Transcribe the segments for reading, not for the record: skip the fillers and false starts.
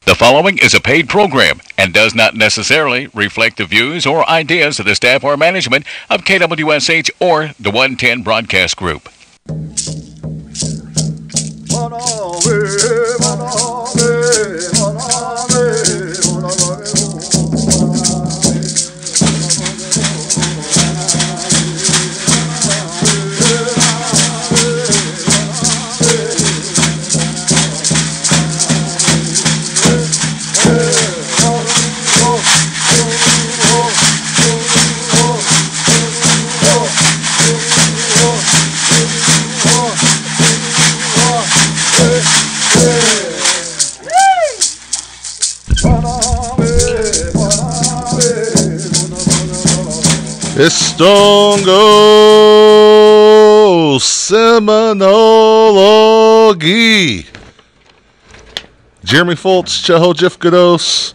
The following is a paid program and does not necessarily reflect the views or ideas of the staff or management of KWSH or the 110 Broadcast Group. It's Stone Go Seminole. Jeremy Fultz, Chaho Jeff Gados,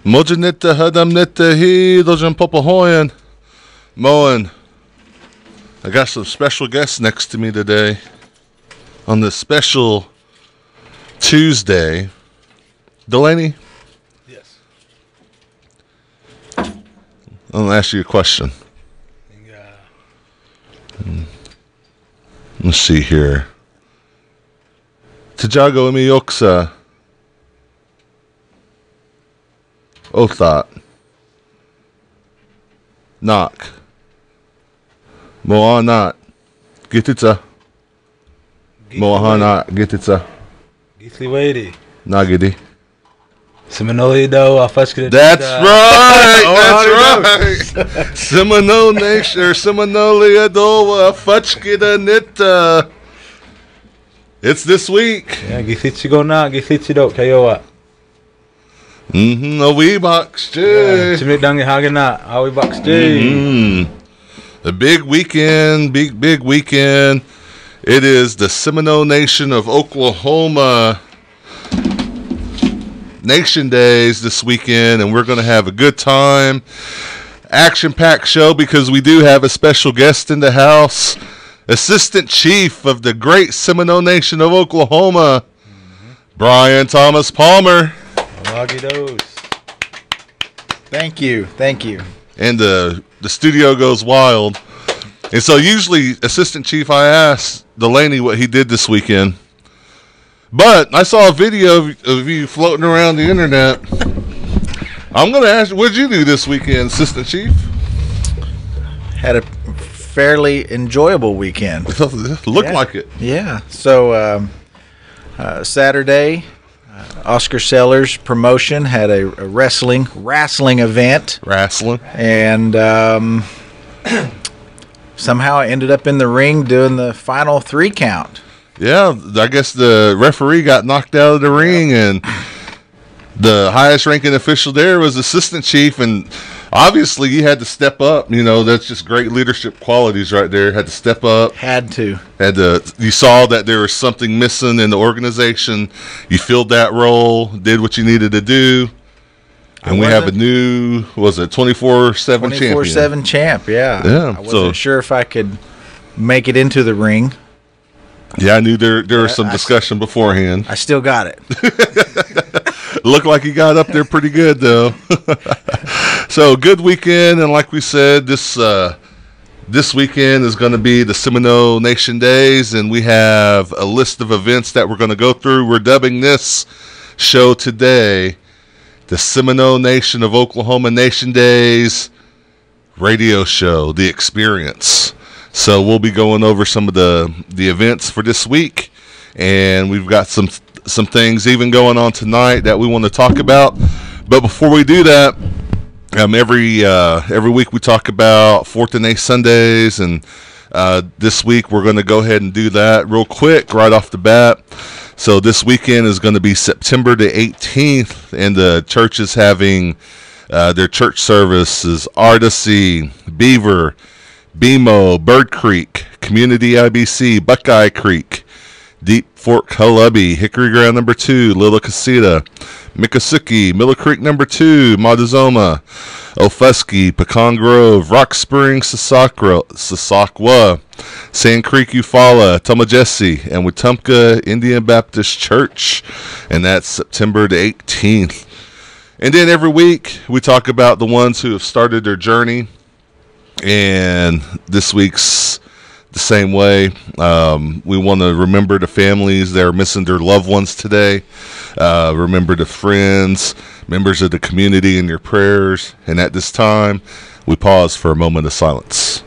Mojanita Hadamnita He, Dojan Popahoyan, Moen. I got some special guests next to me today on this special Tuesday. Delaney? Yes. I'm going to ask you a question. Yeah. Let's see here. Tajago Imiyoksa. Othat. Knock. Moanat. Gititsa. Mohanat. Gititsa. Gisli Wady. Nagidi. Seminole do Afashkid. That's right. That's right. Seminole Nation or Seminole Adowa Fachkida Nita. It's this week. Yeah, Gisichi go na, Gisichi do Kayoa. A wee box, Jay. Chimney Dangi Hagana, Awi Box J. A big weekend, big weekend. It is the Seminole Nation of Oklahoma Nation Days this weekend, and we're going to have a good time. Action-packed show because we do have a special guest in the house, Assistant Chief of the great Seminole Nation of Oklahoma, Brian Thomas Palmer. Thank you. And the studio goes wild. And so usually, Assistant Chief, I asked Delaney what he did this weekend. But I saw a video of you floating around the internet. I'm going to ask you, what did you do this weekend, Assistant Chief? Had a fairly enjoyable weekend. Looked like it. Yeah. So Saturday, Oscar Sellers promotion had a wrestling event. Wrestling. And somehow I ended up in the ring doing the final 3 count. Yeah, I guess the referee got knocked out of the ring, and the highest ranking official there was Assistant Chief, and obviously you had to step up. You know, that's just great leadership qualities right there. Had to step up. Had to. You saw that there was something missing in the organization. You filled that role, did what you needed to do. And we have a new, 24/7 champion. 24/7 champ, yeah. Yeah. I wasn't sure if I could make it into the ring. Yeah, I knew there was some discussion beforehand. I still got it. Looked like he got up there pretty good, though. So, good weekend, and like we said, this weekend is going to be the Seminole Nation Days, and we have a list of events that we're going to go through. We're dubbing this show today the Seminole Nation of Oklahoma Nation Days radio show, The Experience. So we'll be going over some of the events for this week, and we've got some things even going on tonight that we want to talk about. But before we do that, every week we talk about 4th and 8th Sundays, and this week we're going to go ahead and do that real quick right off the bat. So this weekend is going to be September the 18th, and the church is having their church services: Artacy, Beaver, BMO, Bird Creek, Community IBC, Buckeye Creek, Deep Fork Hulubi, Hickory Ground number 2, Little Casita, Miccosukee, Miller Creek number 2, Montezuma, Ofuskie, Pecan Grove, Rock Springs, Sasakwa, Sand Creek, Eufaula, Tomajesi, and Wetumpka Indian Baptist Church. And that's September the 18th. And then every week we talk about the ones who have started their journey. And this week's the same way. We want to remember the families that are missing their loved ones today. Remember the friends, members of the community in your prayers. And at this time, we pause for a moment of silence.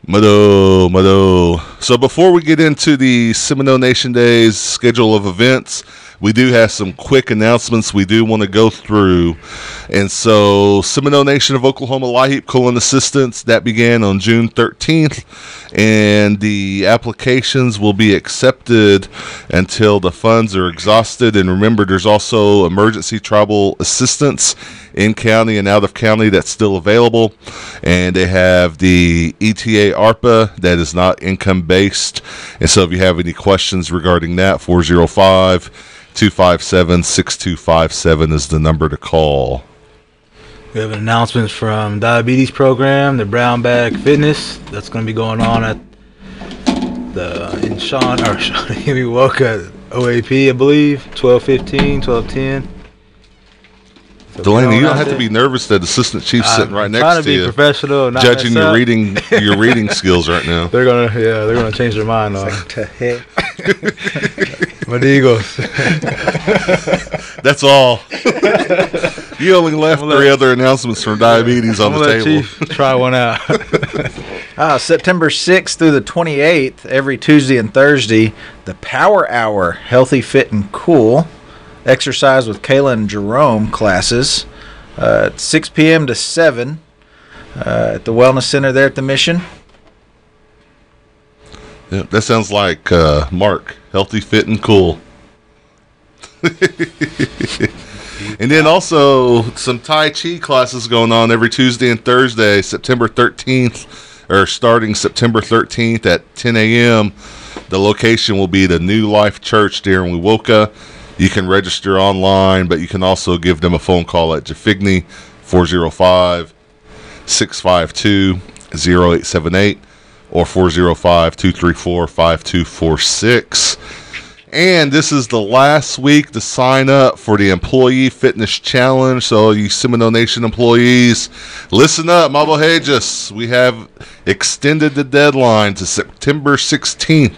Mado. So before we get into the Seminole Nation Days schedule of events, we do have some quick announcements we do want to go through. And so Seminole Nation of Oklahoma LIHEAP Colon Assistance, that began on June 13th. And the applications will be accepted until the funds are exhausted. And remember, there's also emergency tribal assistance in county and out of county that's still available. And they have the ETA ARPA that is not income based. And so if you have any questions regarding that, 405-257-6257 is the number to call. We have an announcement from Diabetes Program, the Brown Bag Fitness. That's going to be going on at in Shawnee Walk at OAP, I believe, 12:15, 12:10. So Delaney, you don't have to be nervous that Assistant Chief's sitting right next trying to to be you, professional, not judging mess your up. reading skills right now. They're gonna change their mind on my Eagles. That's all. You only left 3 other announcements from diabetes on the table. Chief try one out. September 6th through the 28th, every Tuesday and Thursday, the Power Hour, Healthy, Fit, and Cool. Exercise with Kayla and Jerome classes at 6 p.m. to 7 at the Wellness Center there at the Mission. Yeah, that sounds like Mark, Healthy, Fit, and Cool. And then also some Tai Chi classes going on every Tuesday and Thursday, September 13th, or starting September 13th at 10 a.m. The location will be the New Life Church there in Wewoka. You can register online, but you can also give them a phone call at Jafigny, 405-652-0878 or 405-234-5246. And this is the last week to sign up for the Employee Fitness Challenge. So you Seminole Nation employees, listen up, Mabohejas. We have extended the deadline to September 16th.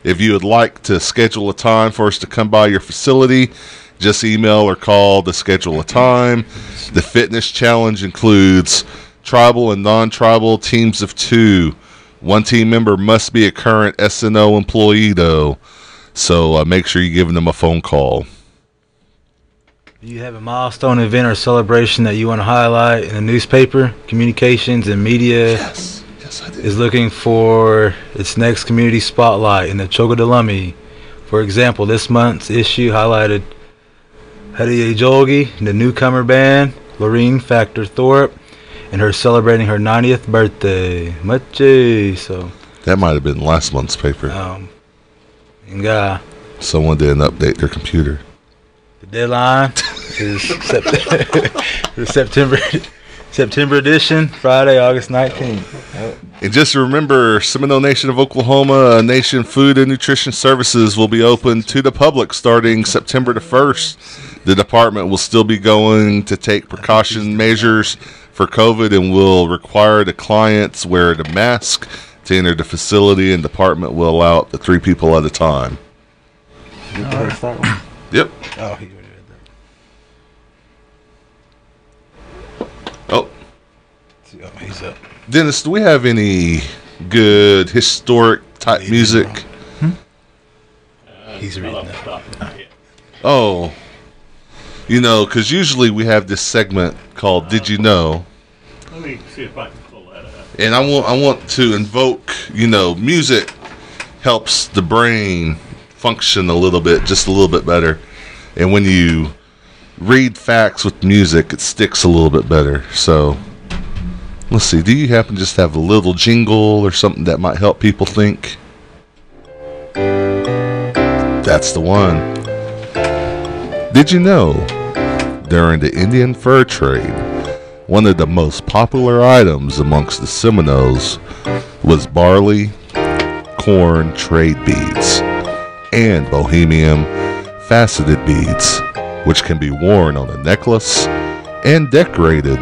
If you would like to schedule a time for us to come by your facility, just email or call to schedule a time. The fitness challenge includes tribal and non-tribal teams of 2. One team member must be a current TSNO employee, though. So make sure you're giving them a phone call. Do you have a milestone event or celebration that you want to highlight in the newspaper, communications, and media? Yes, I do. Is looking for its next community spotlight in the Chogadalummi. For example, this month's issue highlighted Hadiye Jolgi, the newcomer band, Lorene Factor Thorpe, and her celebrating her 90th birthday. Muchie. So That might have been last month's paper. And Someone didn't update their computer. the deadline is September edition, Friday, August 19th. And just remember, Seminole Nation of Oklahoma Nation Food and Nutrition Services will be open to the public starting September the 1st. The department will still be going to take precaution measures for COVID and will require the clients wear the mask to enter the facility, and the department will allow up to 3 people at a time. Yep. Oh, he already read that. Oh. Oh, he's up. Dennis, do we have any good historic type music? He's reading that. Oh. You know, because usually we have this segment called Did You Know? Let me see if I can pull that out. And I want to invoke, music helps the brain function just a little bit better. And when you read facts with music, it sticks a little bit better. So, let's see. Do you happen to just have a little jingle or something that might help people think? That's the one. Did you know, during the Indian fur trade, one of the most popular items amongst the Seminoles was barley, corn trade beads, and bohemian faceted beads, which can be worn on a necklace and decorated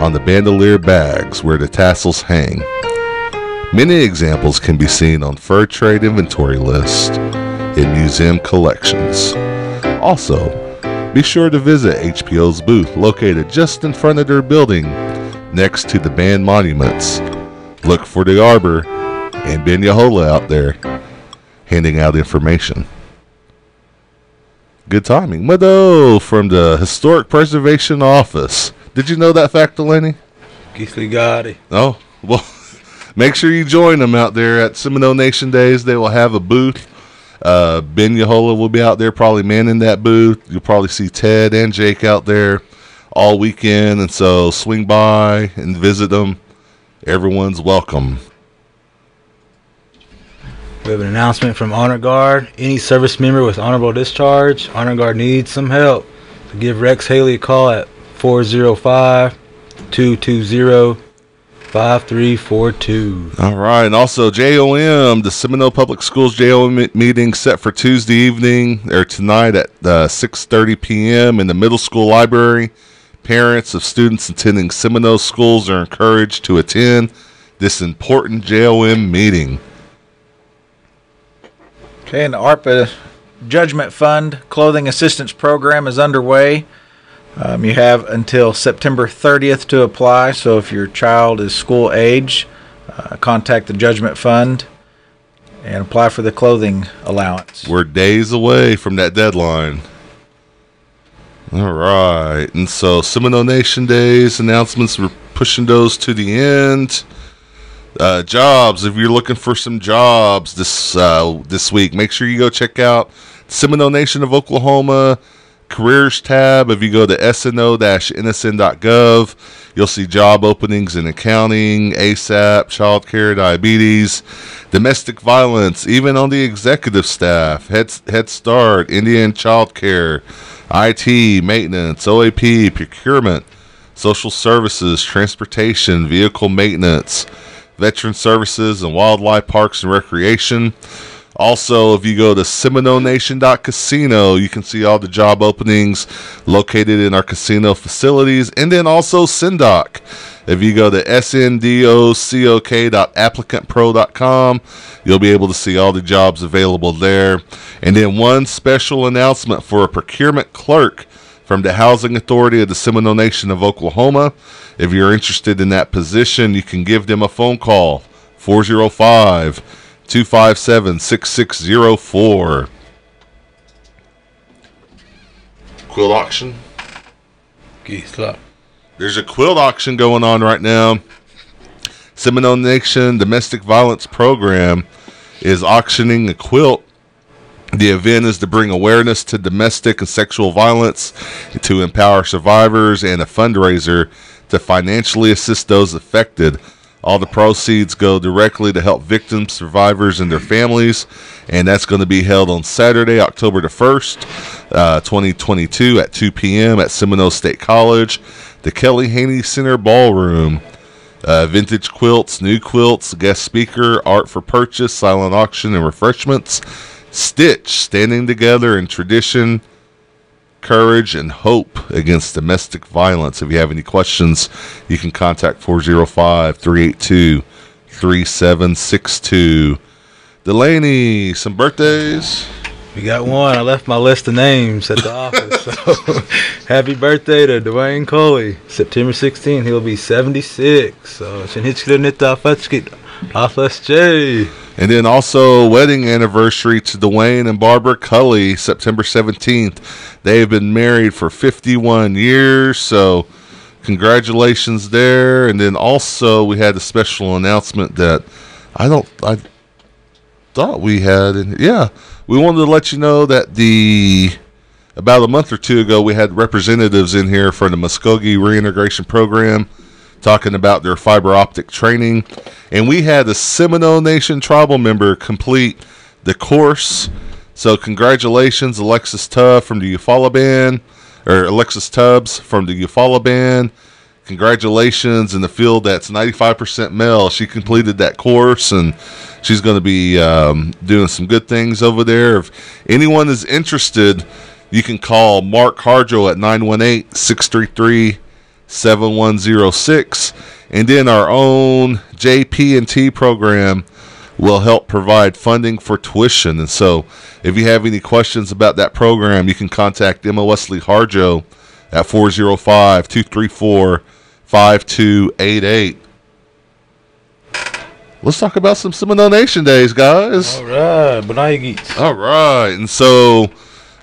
on the bandolier bags where the tassels hang. Many examples can be seen on fur trade inventory lists in museum collections. Also, be sure to visit HPO's booth located just in front of their building next to the band monuments. Look for the Arbor and Ben Yahola out there handing out information. Good timing. Mado from the Historic Preservation Office. Did you know that fact, Delaney? Geesley Gotti. Oh, well, make sure you join them out there at Seminole Nation Days. They will have a booth. Ben Yahola will be out there probably manning that booth. You'll probably see Ted and Jake out there all weekend. And so swing by and visit them. Everyone's welcome. We have an announcement from Honor Guard. Any service member with honorable discharge, Honor Guard needs some help. So give Rex Haley a call at 405-220-5342. All right. And also JOM, the Seminole Public Schools JOM meeting set for Tuesday evening or tonight at 6:30 p.m. in the middle school library. Parents of students attending Seminole schools are encouraged to attend this important JOM meeting. Okay, and the ARPA Judgment Fund Clothing Assistance Program is underway. You have until September 30th to apply, so if your child is school age, contact the Judgment Fund and apply for the clothing allowance. We're days away from that deadline. All right. And so Seminole Nation Days announcements, we're pushing those to the end. Jobs, if you're looking for some jobs this week, make sure you go check out Seminole Nation of Oklahoma careers tab. If you go to SNO-NSN.gov, you'll see job openings in accounting, ASAP, childcare, diabetes, domestic violence, even on the executive staff, Head Start, Indian childcare, IT, maintenance, OAP, procurement, social services, transportation, vehicle maintenance, veteran services, and wildlife parks and recreation. Also, if you go to SeminoleNation.casino, you can see all the job openings located in our casino facilities. And then also SINDOC. If you go to SNDOCOK.applicantpro.com, you'll be able to see all the jobs available there. And then one special announcement for a procurement clerk from the Housing Authority of the Seminole Nation of Oklahoma. If you're interested in that position, you can give them a phone call, 405-257-6604. Quilt auction. There's a quilt auction going on right now. Seminole Nation Domestic Violence Program is auctioning a quilt. The event is to bring awareness to domestic and sexual violence, to empower survivors, and a fundraiser to financially assist those affected. All the proceeds go directly to help victims, survivors, and their families, and that's going to be held on Saturday, October the 1st, 2022 at 2 p.m. at Seminole State College, the Kelly Haney Center Ballroom. Vintage quilts, new quilts, guest speaker, art for purchase, silent auction, and refreshments. Stitch, standing together in tradition, courage, and hope against domestic violence. If you have any questions, you can contact 405-382-3762. Delaney, some birthdays? We got one. I left my list of names at the office. So happy birthday to Dwayne Coley. September 16th, he'll be 76. So FSJ. And then also wedding anniversary to Dwayne and Barbara Cully, September 17th. They have been married for 51 years, so congratulations there. And then also we had a special announcement that I thought we had. Yeah, we wanted to let you know that the about a month or two ago, we had representatives in here for the Muskogee Reintegration Program talking about their fiber optic training. And we had a Seminole Nation tribal member complete the course. So congratulations, Alexis Tubbs from the Eufaula Band. Congratulations in the field that's 95% male. She completed that course, and she's going to be doing some good things over there. If anyone is interested, you can call Mark Harjo at 918-633-7106. And then our own JP&T program will help provide funding for tuition. And so if you have any questions about that program, you can contact Emma Wesley Harjo at 405-234-5288. Let's talk about some Seminole Nation days, guys. All right, Benayagis. All right. And so,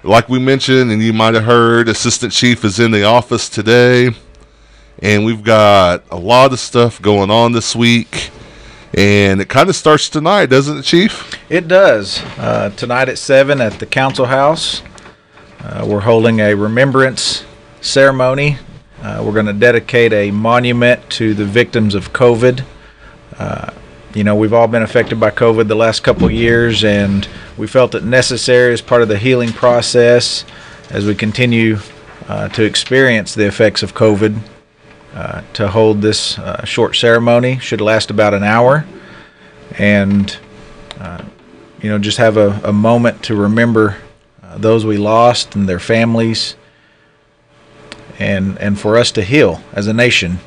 like we mentioned, and you might have heard, Assistant Chief is in the office today. And we've got a lot of stuff going on this week. And it kind of starts tonight, doesn't it, Chief? It does. Tonight at 7 at the Council House, we're holding a remembrance ceremony. We're going to dedicate a monument to the victims of COVID. We've all been affected by COVID the last couple of years, and we felt it necessary as part of the healing process as we continue to experience the effects of COVID to hold this short ceremony. Should last about an hour, and just have a moment to remember those we lost and their families, and for us to heal as a nation.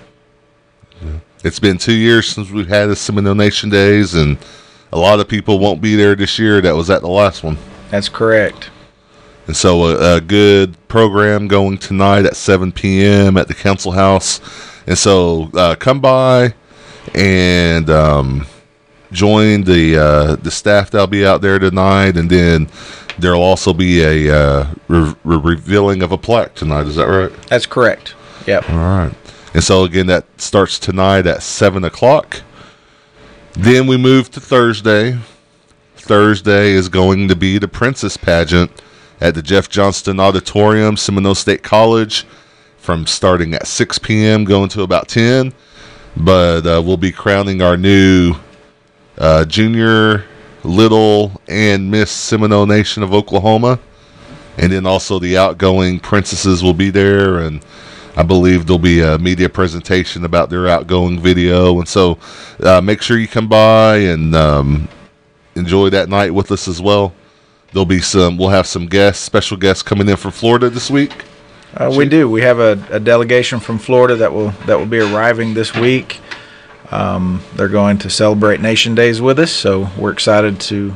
It's been 2 years since we've had the Seminole Nation Days, and a lot of people won't be there this year that was at the last one. That's correct. And so a good program going tonight at 7 p.m. at the Council House. And so come by and join the staff that'll be out there tonight. And then there'll also be a revealing of a plaque tonight. Is that right? That's correct. Yep. All right. And so, again, that starts tonight at 7 o'clock. Then we move to Thursday. Thursday is going to be the Princess Pageant at the Jeff Johnston Auditorium, Seminole State College, from starting at 6 p.m. going to about 10. But we'll be crowning our new Junior, Little, and Miss Seminole Nation of Oklahoma. And then also the outgoing princesses will be there, and I believe there'll be a media presentation about their outgoing video. And so make sure you come by and enjoy that night with us as well. We'll have some special guests coming in from Florida this week. We do. We have a delegation from Florida that will be arriving this week. They're going to celebrate Nation Days with us, so we're excited to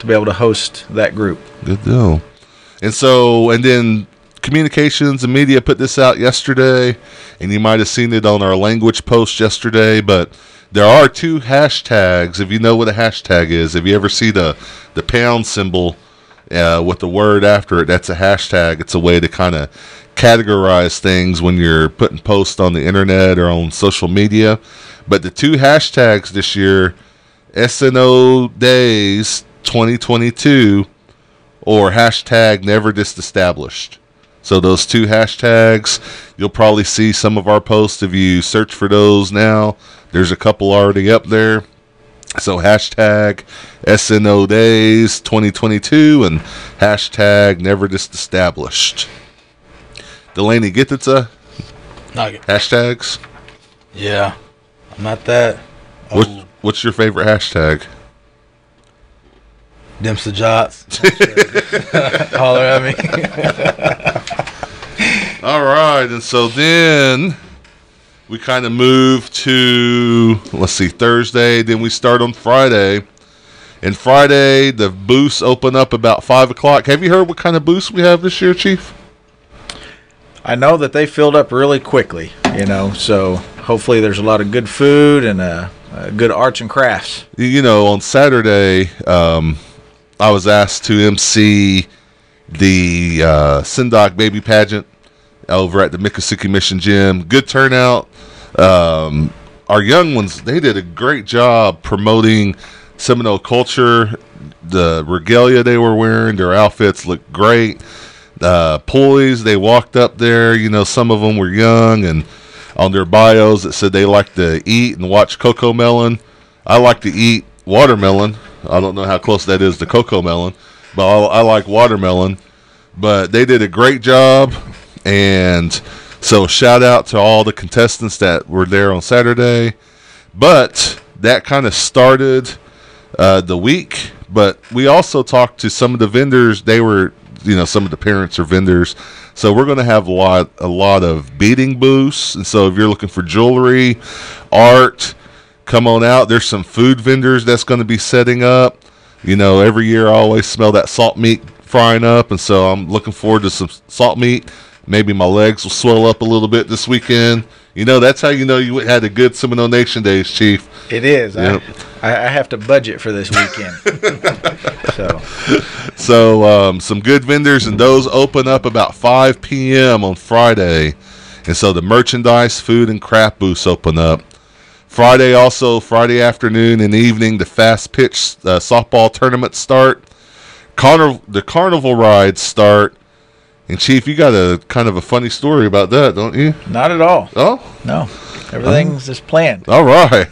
be able to host that group. Good deal. And then Communications and Media put this out yesterday, and you might have seen it on our language post yesterday, but there are 2 hashtags. If you know what a hashtag is, if you ever see the pound symbol with the word after it, that's a hashtag. It's a way to kind of categorize things when you're putting posts on the internet or on social media. But the 2 hashtags this year, TSNO Days 2022 or hashtag Never Disestablished. So those 2 hashtags, you'll probably see some of our posts if you search for those now. There's a couple already up there. So hashtag TSNO Days 2022 and hashtag Never Disestablished. Delaney, get it to hashtags? Yeah, I'm not that. What's your favorite hashtag? Dempsey Jots. Holler at me. All right, and so then we kind of move to, Thursday. Then we start on Friday. And Friday, the booths open up about 5 o'clock. Have you heard what kind of booths we have this year, Chief? I know that they filled up really quickly, so hopefully there's a lot of good food and good arts and crafts. On Saturday, I was asked to MC the Sindock Baby Pageant over at the Miccosukee Mission Gym. Good turnout. Our young ones, they did a great job promoting Seminole culture. The regalia they were wearing, their outfits looked great. poised. They walked up there. You know, some of them were young, and on their bios it said they like to eat and watch Coco Melon. I like to eat watermelon. I don't know how close that is to Coco Melon, but I like watermelon. But they did a great job, and so shout out to all the contestants that were there on Saturday. But that kind of started the week. But we also talked to some of the vendors. They were, you know, some of the parents are vendors. So we're going to have a lot of beading booths. And so if you're looking for jewelry, art, come on out. There's some food vendors that's going to be setting up. You know, every year I always smell that salt meat frying up. And so I'm looking forward to some salt meat. Maybe my legs will swell up a little bit this weekend. You know, that's how you know you had a good Seminole Nation Days, Chief. It is. Yep. I have to budget for this weekend. So some good vendors, and those open up about 5 p.m. on Friday. And so the merchandise, food, and craft booths open up. Friday afternoon and evening, the fast pitch softball tournaments start. The carnival rides start. And Chief, you got a kind of a funny story about that, don't you? Not at all. Oh? No. Everything's just planned. All right.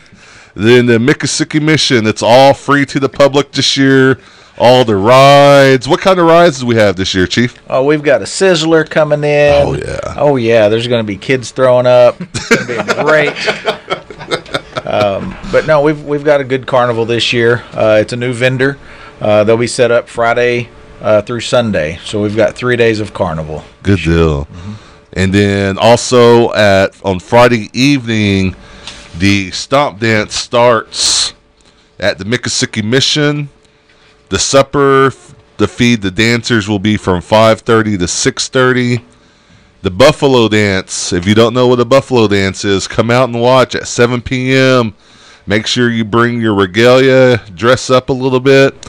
Then the Miccosukee Mission, it's all free to the public this year. All the rides. What kind of rides do we have this year, Chief? Oh, we've got a Sizzler coming in. Oh, yeah. Oh, yeah. There's going to be kids throwing up. It's going to be great. But no, we've got a good carnival this year. It's a new vendor. They'll be set up Friday through Sunday. So we've got 3 days of carnival. Good deal. Mm-hmm. And then also on Friday evening, the Stomp Dance starts at the Miccosukee Mission. The supper to feed the dancers will be from 5:30 to 6:30. The Buffalo Dance, if you don't know what a Buffalo Dance is, come out and watch at 7 p.m. Make sure you bring your regalia, dress up a little bit,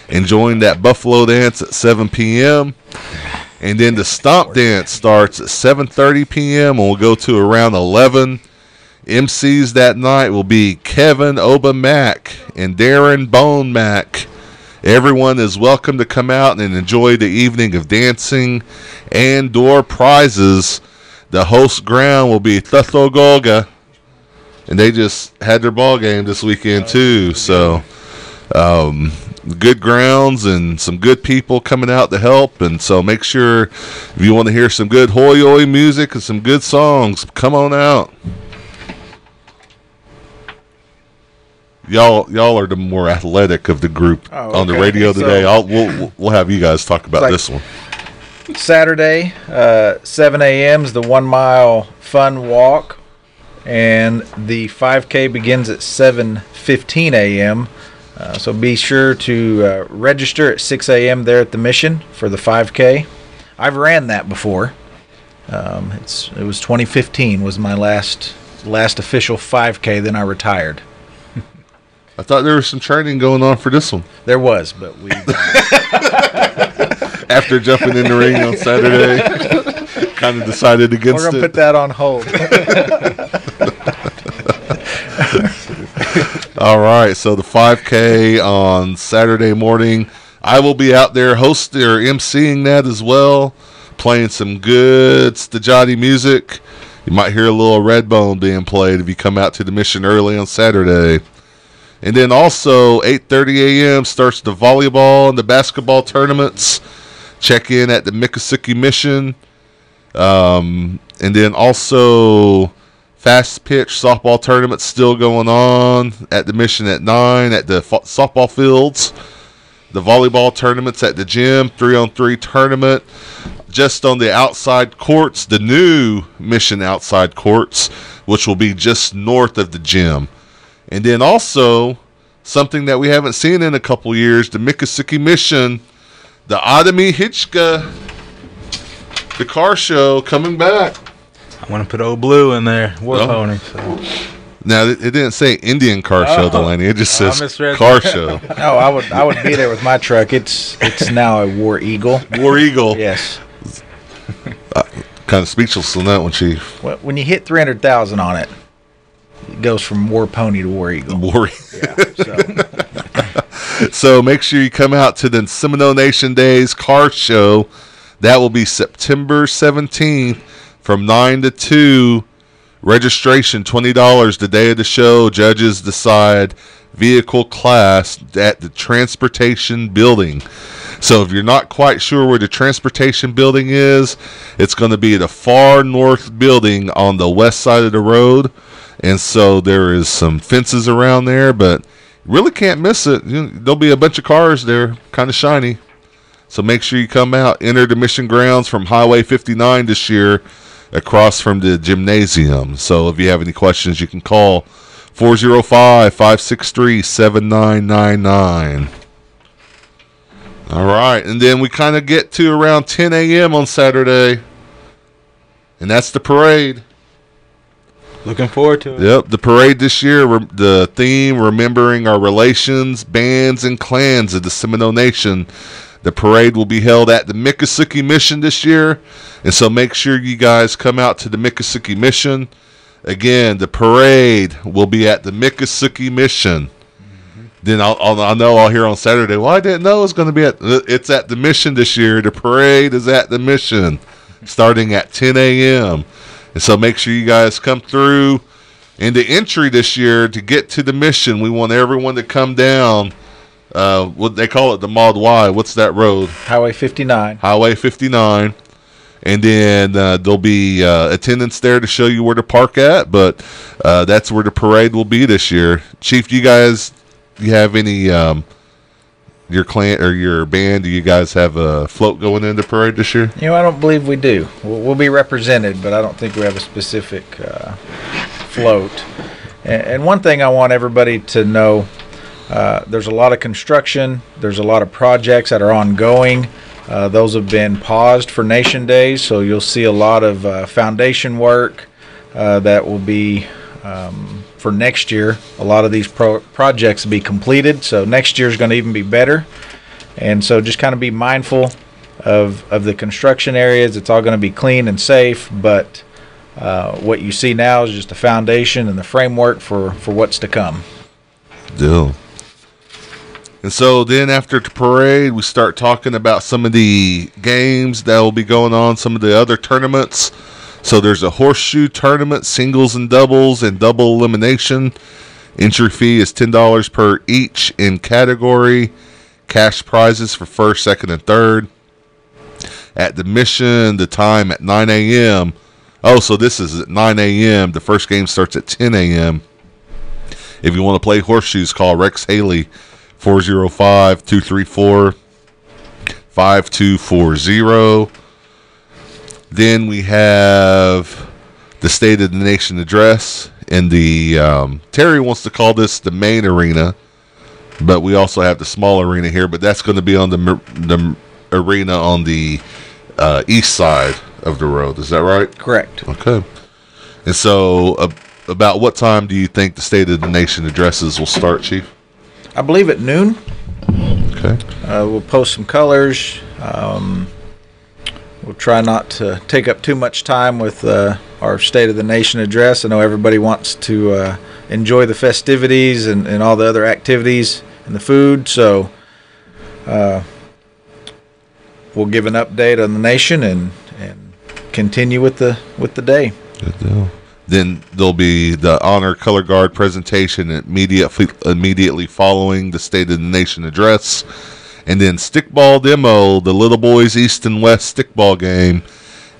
and join that Buffalo Dance at 7 p.m. And then the Stomp Dance starts at 7:30 p.m. and will go to around 11. MCs that night will be Kevin Oba Mack and Darren Bone Mack. Everyone is welcome to come out and enjoy the evening of dancing and door prizes. The host ground will be Thathogolga, and they just had their ball game this weekend too. So good grounds and some good people coming out to help. And so make sure if you want to hear some good hoi hoi music and some good songs, come on out. Y'all are the more athletic of the group on the radio today. We'll have you guys talk about this one. Saturday, 7 a.m. is the 1 mile fun walk, and the 5K begins at 7:15 a.m. So be sure to register at 6 a.m. there at the Mission for the 5K. I've ran that before. It was 2015 was my last official 5K. Then I retired. I thought there was some training going on for this one. There was, but we after jumping in the ring on Saturday, kind of decided against it. We're going to put that on hold. All right, so the 5K on Saturday morning, I will be out there hosting or emceeing that as well, playing some good Stajati music. You might hear a little Redbone being played if you come out to the Mission early on Saturday. And then also 8:30 a.m. starts the volleyball and the basketball tournaments. Check in at the Miccosukee Mission. And then also fast pitch softball tournament still going on at the Mission at 9 at the softball fields. The volleyball tournaments at the gym, 3-on-3 tournament just on the outside courts, the new Mission outside courts, which will be just north of the gym. And then also something that we haven't seen in a couple years, the Miccosukee Mission, the Adami Hitchka, the car show coming back. I want to put Old Blue in there, War Pony. So. Now it didn't say Indian car show, Delaney. It just says car show. No, I would be there with my truck. It's now a War Eagle. War Eagle. Yes. Kind of speechless on that one, Chief. Well, when you hit 300,000 on it, it goes from War Pony to War Eagle. So make sure you come out to the Seminole Nation Days car show That will be September 17th from 9 to 2. Registration $20 the day of the show. Judges decide vehicle class at the transportation building. So if you're not quite sure where the transportation building is, it's going to be the far north building on the west side of the road. And so there is some fences around there, but you really can't miss it. There'll be a bunch of cars there, kind of shiny. So make sure you come out. Enter the mission grounds from Highway 59 this year across from the gymnasium. So if you have any questions, you can call 405-563-7999. All right, and then we kind of get to around 10 a.m. on Saturday, and that's the parade. Looking forward to it. Yep, the parade this year, the theme, remembering our relations, bands, and clans of the Seminole Nation. The parade will be held at the Miccosukee Mission this year, and so make sure you guys come out to the Miccosukee Mission. Again, the parade will be at the Miccosukee Mission. Then I'll know I'll hear on Saturday, well, I didn't know it was going to be it's at the Mission this year. The parade is at the Mission starting at 10 a.m. And so make sure you guys come through. And the entry this year to get to the Mission, we want everyone to come down. What they call it, the Mod Y. What's that road? Highway 59. Highway 59. And then there'll be attendants there to show you where to park at. But that's where the parade will be this year. Chief, do you have any your clan or your band? Do you guys have a float going in the parade this year? I don't believe we do. We'll be represented, but I don't think we have a specific float. And one thing I want everybody to know, there's a lot of construction. There's a lot of projects that are ongoing. Those have been paused for Nation Days, so you'll see a lot of foundation work that will be for next year. A lot of these projects will be completed, so next year is going to even be better. And so just kind of be mindful of the construction areas. It's all going to be clean and safe, but what you see now is just the foundation and the framework for what's to come. Deal. And so then after the parade, we start talking about some of the games that will be going on, some of the other tournaments. So there's a horseshoe tournament, singles and double elimination. Entry fee is $10 per each in category. Cash prizes for first, second, and third. At the Mission, the time at 9 a.m. Oh, so this is at 9 a.m. The first game starts at 10 a.m. If you want to play horseshoes, call Rex Haley, 405-234-5240. Then we have the State of the Nation address. And the Terry wants to call this the main arena, but we also have the small arena here. But that's going to be on the arena on the east side of the road. Is that right? Correct. Okay. And so about what time do you think the State of the Nation addresses will start, Chief? I believe at noon. Okay. We'll post some colors. We'll try not to take up too much time with our State of the Nation address. I know everybody wants to enjoy the festivities and all the other activities and the food. So we'll give an update on the nation and continue with the day. Good deal. Then there'll be the Honor Color Guard presentation immediately following the State of the Nation address. And then stickball demo, the Little Boys East and West stickball game.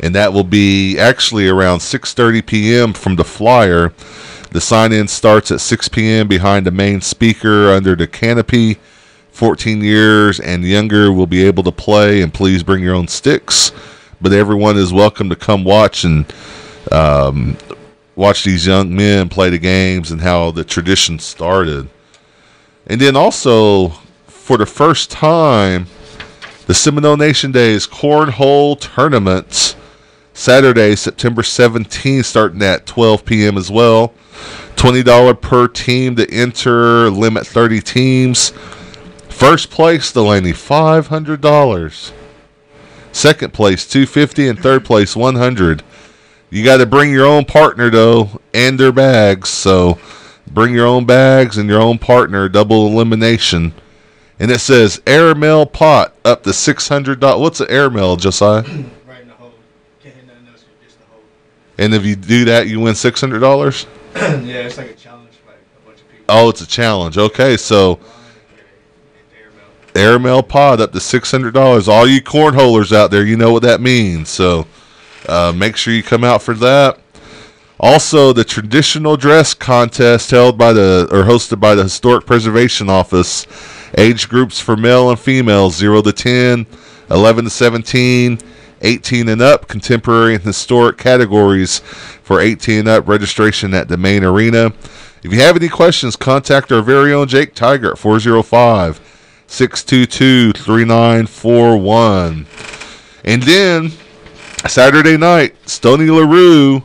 And that will be actually around 6:30 p.m. from the flyer. The sign-in starts at 6 p.m. behind the main speaker under the canopy. 14 years and younger will be able to play, and please bring your own sticks. But everyone is welcome to come watch and watch these young men play the games and how the tradition started. And then also, for the first time, the Seminole Nation Days Cornhole Tournament, Saturday, September 17th, starting at 12 p.m. as well. $20 per team to enter, limit 30 teams. First place, Delaney, $500. 2nd place, $250, and 3rd place, $100. You got to bring your own partner, though, and their bags. So bring your own bags and your own partner, double elimination. And it says airmail pot up to $600. What's an airmail, Josiah? Right in the hole. Can't hit nothing else, just the hole. And if you do that, you win $600? Yeah, it's like a challenge by a bunch of people. Oh, it's a challenge. Okay, so airmail pod up to $600. All you cornholers out there, you know what that means. So make sure you come out for that. Also, the traditional dress contest hosted by the Historic Preservation Office. Age groups for male and female 0 to 10, 11 to 17, 18 and up. Contemporary and historic categories for 18 and up. Registration at the main arena. If you have any questions, contact our very own Jake Tiger at 405-622-3941. And then Saturday night, Stony LaRue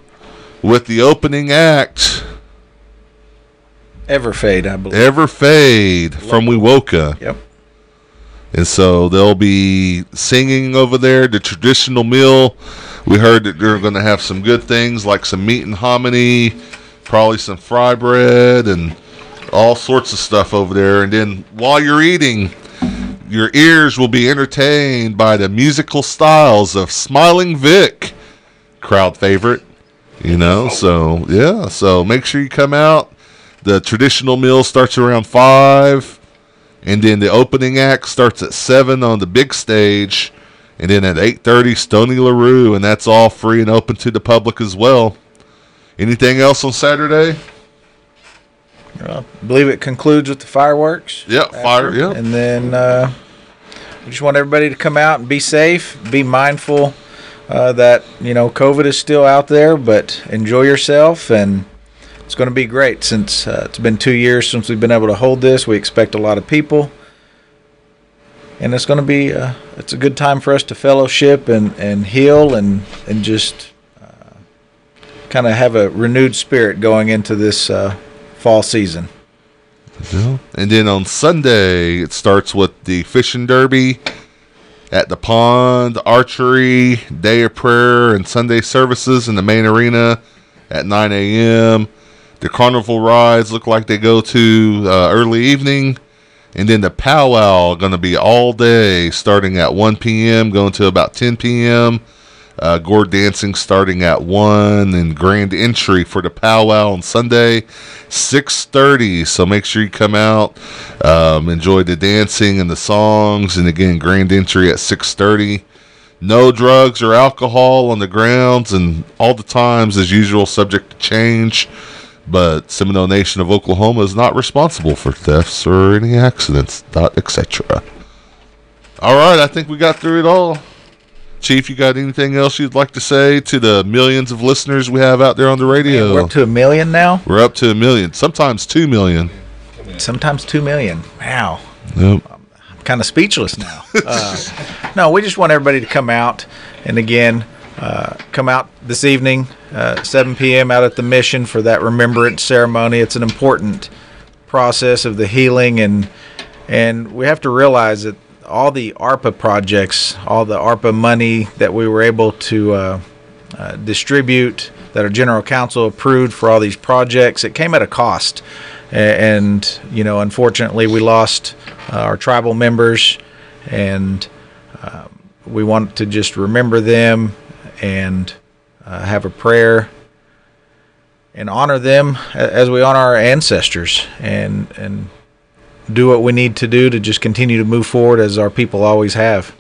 with the opening act, Everfade, I believe. Everfade from Wewoka. Yep. And so they'll be singing over there. The traditional meal, we heard that they're going to have some good things like some meat and hominy, probably some fry bread, and all sorts of stuff over there. And then while you're eating, your ears will be entertained by the musical styles of Smiling Vic, crowd favorite. So yeah. So make sure you come out. The traditional meal starts around 5, and then the opening act starts at 7 on the big stage, and then at 8:30, Stony LaRue, and that's all free and open to the public as well. Anything else on Saturday? I believe it concludes with the fireworks. Yeah, fire. Yeah. And then we just want everybody to come out and be safe, be mindful that COVID is still out there, but enjoy yourself, and it's going to be great. Since it's been 2 years since we've been able to hold this, we expect a lot of people, and it's going to be it's a good time for us to fellowship and heal and just kind of have a renewed spirit going into this fall season. Yeah. And then on Sunday, it starts with the fishing derby at the pond, archery, day of prayer, and Sunday services in the main arena at 9 a.m. The carnival rides look like they go to early evening. And then the powwow going to be all day, starting at 1 p.m., going to about 10 p.m. Gourd dancing starting at 1, and grand entry for the powwow on Sunday, 6:30. So make sure you come out, enjoy the dancing and the songs, and again, grand entry at 6:30. No drugs or alcohol on the grounds, and all the times, as usual, subject to change. But Seminole Nation of Oklahoma is not responsible for thefts or any accidents, etc. All right, I think we got through it all. Chief, you got anything else you'd like to say to the millions of listeners we have out there on the radio? Man, we're up to 1 million now? We're up to 1 million, sometimes 2 million. Sometimes 2 million. Wow. Yep. I'm kind of speechless now. No, we just want everybody to come out. And again, come out this evening, 7 p.m. out at the Mission for that remembrance ceremony. It's an important process of the healing, and we have to realize that all the ARPA projects, all the ARPA money that we were able to distribute, that our general counsel approved for all these projects, it came at a cost. And unfortunately, we lost our tribal members, and we want to just remember them and have a prayer and honor them as we honor our ancestors, and do what we need to do to just continue to move forward as our people always have.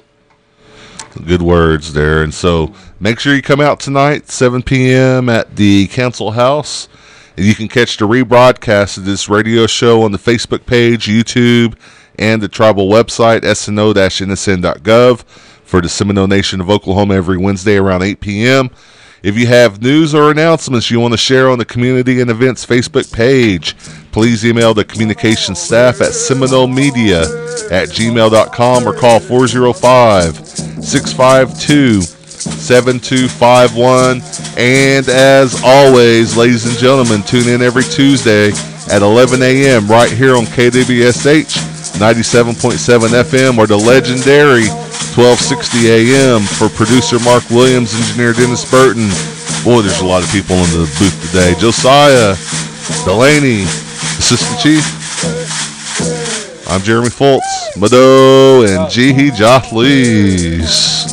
Good words there. And so make sure you come out tonight, 7 p.m. at the Council House. And you can catch the rebroadcast of this radio show on the Facebook page, YouTube, and the tribal website, sno-nsn.gov, for the Seminole Nation of Oklahoma every Wednesday around 8 p.m. If you have news or announcements you want to share on the Community and Events Facebook page, please email the communications staff at seminolemedia@gmail.com or call 405-652-7251. And as always, ladies and gentlemen, tune in every Tuesday at 11 a.m. right here on KWSH 97.7 FM or the legendary 1260 a.m. for producer Mark Williams, engineer Dennis Burton. Boy, there's a lot of people in the booth today. Josiah, Delaney, Assistant Chief. I'm Jeremy Fultz, Mado, and Jihi Jothlees.